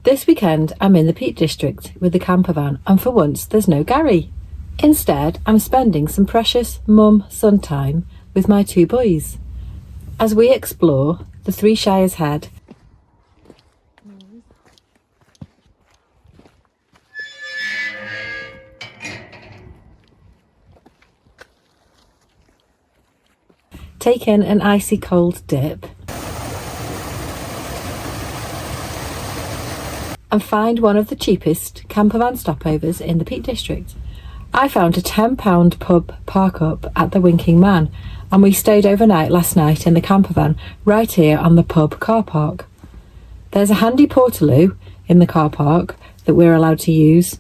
This weekend I'm in the Peak District with the campervan, and for once there's no Gary. Instead, I'm spending some precious mum-son time with my two boys as we explore the Three Shires Head. Take in an icy cold dip and find one of the cheapest campervan stopovers in the Peak District. I found a £10 pub park up at the Winking Man, and we stayed overnight last night in the campervan right here on the pub car park. There's a handy portaloo in the car park that we're allowed to use.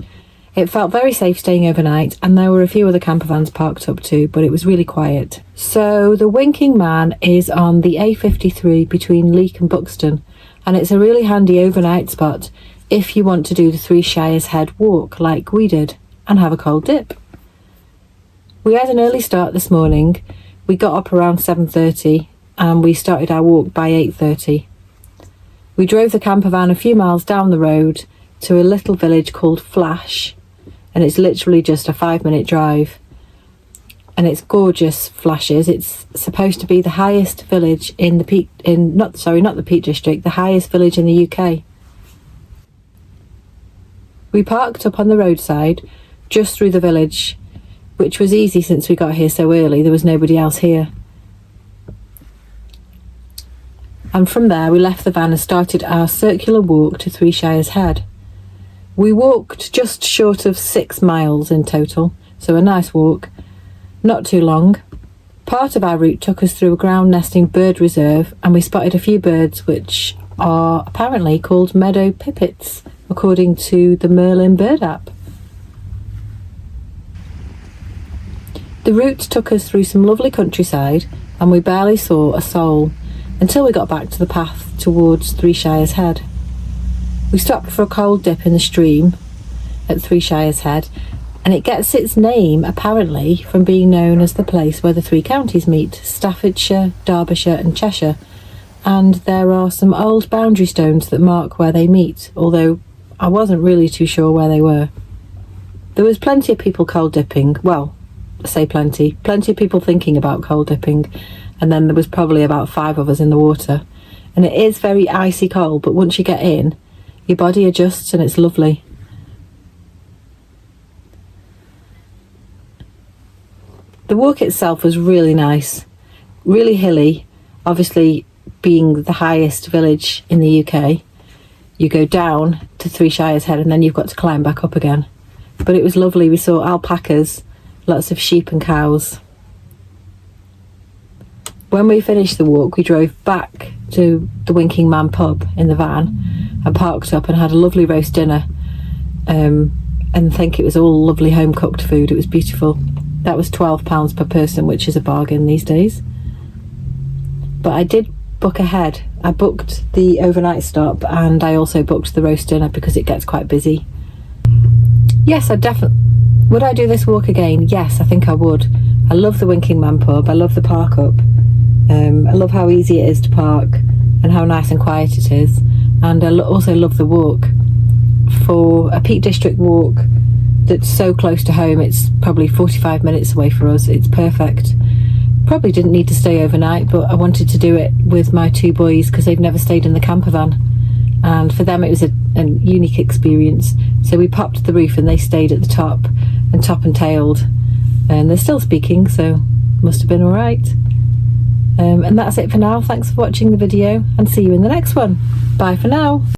It felt very safe staying overnight, and there were a few other campervans parked up too, but it was really quiet. So the Winking Man is on the A53 between Leek and Buxton, and it's a really handy overnight spot if you want to do the Three Shires Head walk like we did and have a cold dip. We had an early start this morning. We got up around 7:30 and we started our walk by 8:30. We drove the campervan a few miles down the road to a little village called Flash, and it's literally just a 5-minute drive. And it's gorgeous, Flashes. It's supposed to be the highest village in the Peak, not the Peak District, the highest village in the UK. We parked up on the roadside just through the village, which was easy since we got here so early. There was nobody else here. And from there we left the van and started our circular walk to Three Shires Head. We walked just short of 6 miles in total, so a nice walk, not too long. Part of our route took us through a ground nesting bird reserve, and we spotted a few birds which are apparently called Meadow Pipits, according to the Moorland bird app. The route took us through some lovely countryside, and we barely saw a soul until we got back to the path towards Three Shires Head. We stopped for a cold dip in the stream at Three Shires Head, and it gets its name apparently from being known as the place where the three counties meet, Staffordshire, Derbyshire and Cheshire, and there are some old boundary stones that mark where they meet, although I wasn't really too sure where they were. There was plenty of people cold dipping, well, I say plenty of people thinking about cold dipping, and then there was probably about 5 of us in the water. And it is very icy cold, but once you get in, your body adjusts and it's lovely. The walk itself was really nice, really hilly, obviously being the highest village in the UK. You go down to Three Shires Head and then you've got to climb back up again. But it was lovely. We saw alpacas, lots of sheep and cows. When we finished the walk, we drove back to the Winking Man pub in the van and parked up and had a lovely roast dinner. And I think it was all lovely home-cooked food. It was beautiful. That was £12 per person, which is a bargain these days. But I did book ahead. I booked the overnight stop and I also booked the roast dinner because it gets quite busy. Yes, would I do this walk again? Yes, I think I would. I love the Winking Man pub. I love the park up. I love how easy it is to park and how nice and quiet it is. And I also love the walk. For a Peak District walk that's so close to home, it's probably 45 minutes away for us. It's perfect. Probably didn't need to stay overnight, but I wanted to do it with my two boys because they've never stayed in the campervan, and for them it was a unique experience. So we popped the roof and they stayed at the top and tailed, and they're still speaking, so must have been all right. And that's it for now. Thanks for watching the video and see you in the next one. Bye for now.